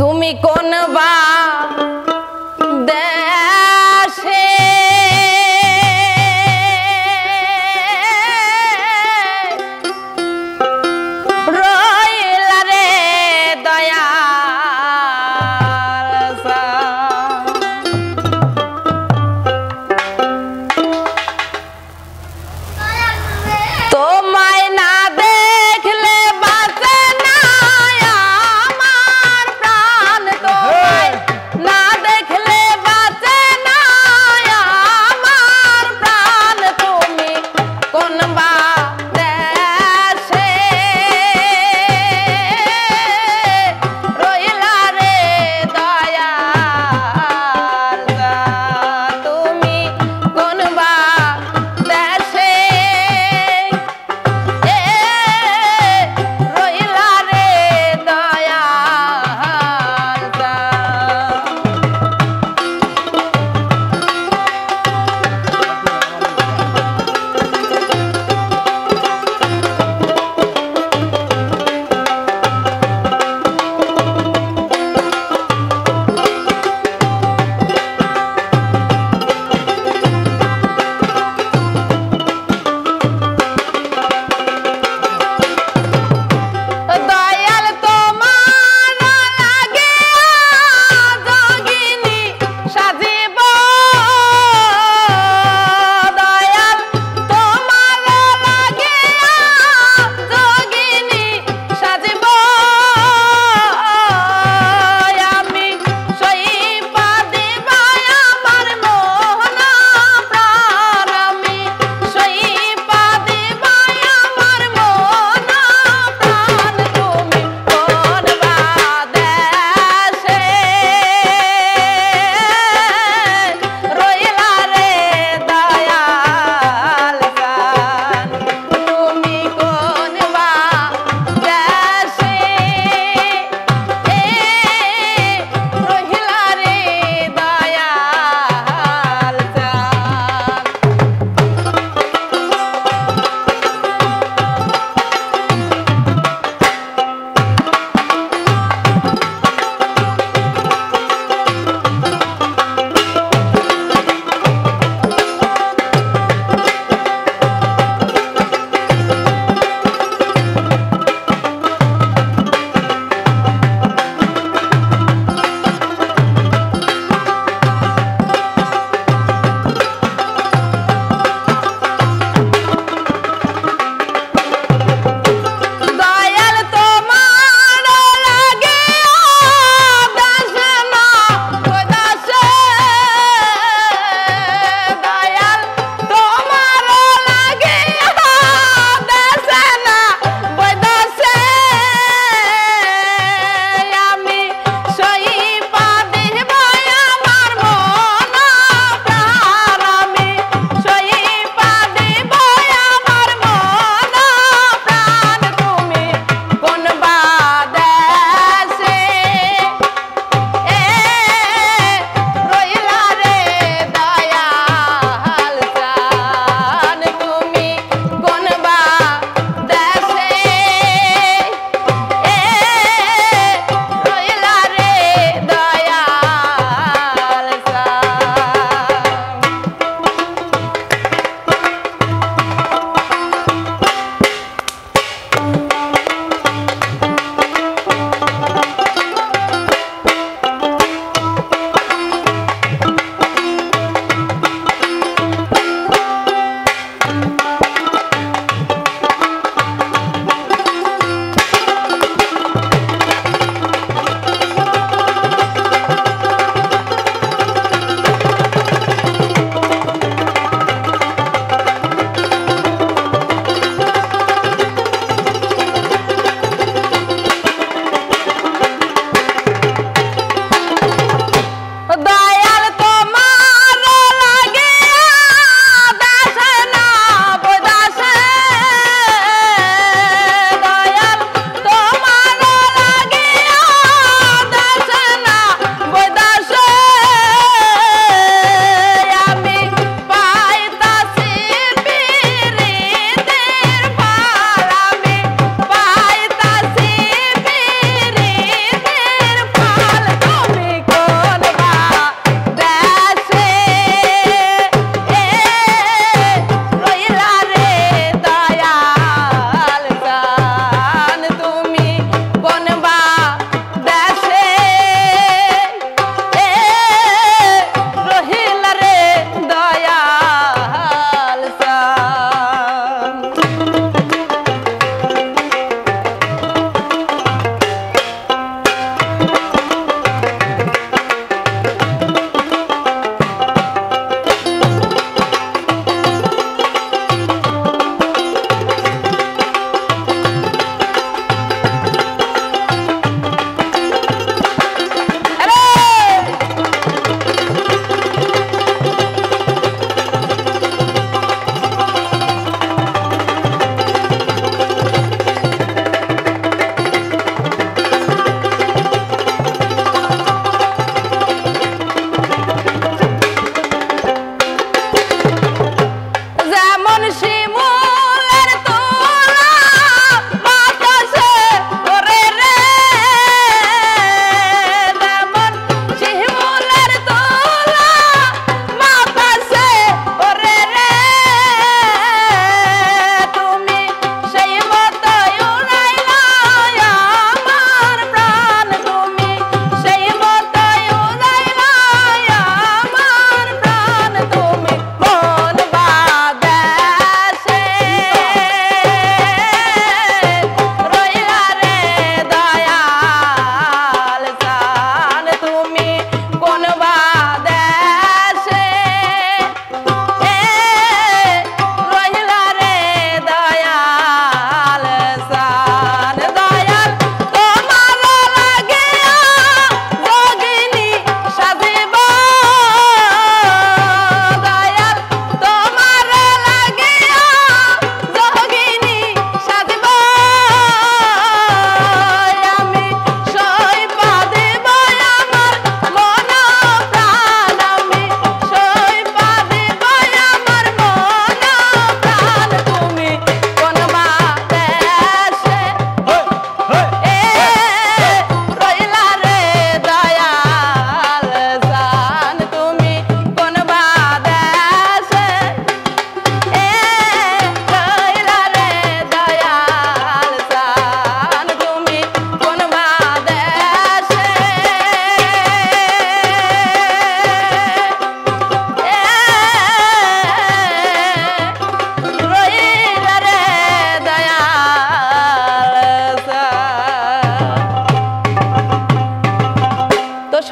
তুমি কোন বা দেশে রইলা রে দয়াল তোমায় না দেখলে বাঁচে না আমার প্রাণ তোমায়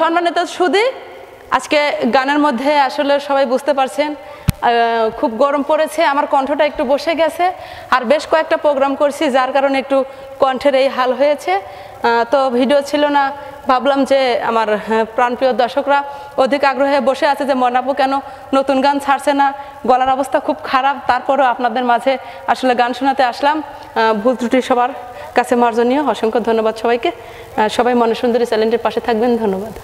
সম্মানিত সুধী, আজকে গানের মধ্যে আসলে সবাই বুঝতে পারছেন খুব গরম পড়েছে, আমার কণ্ঠটা একটু বসে গেছে, আর বেশ কয়েকটা প্রোগ্রাম করছি যার কারণে একটু কণ্ঠের এই হাল হয়েছে। তো ভিডিও ছিল না, ভাবলাম যে আমার প্রাণপ্রিয় দর্শকরা অধিক আগ্রহে বসে আছে যে মনাপু কেন নতুন গান ছাড়ছে না, গলার অবস্থা খুব খারাপ, তারপরেও আপনাদের মাঝে আসলে গান শোনাতে আসলাম। ভুল ত্রুটি সবার কাছে মার্জনীয়। অসংখ্য ধন্যবাদ সবাইকে। সবাই মনে সুন্দরী চ্যানেলটির পাশে থাকবেন। ধন্যবাদ।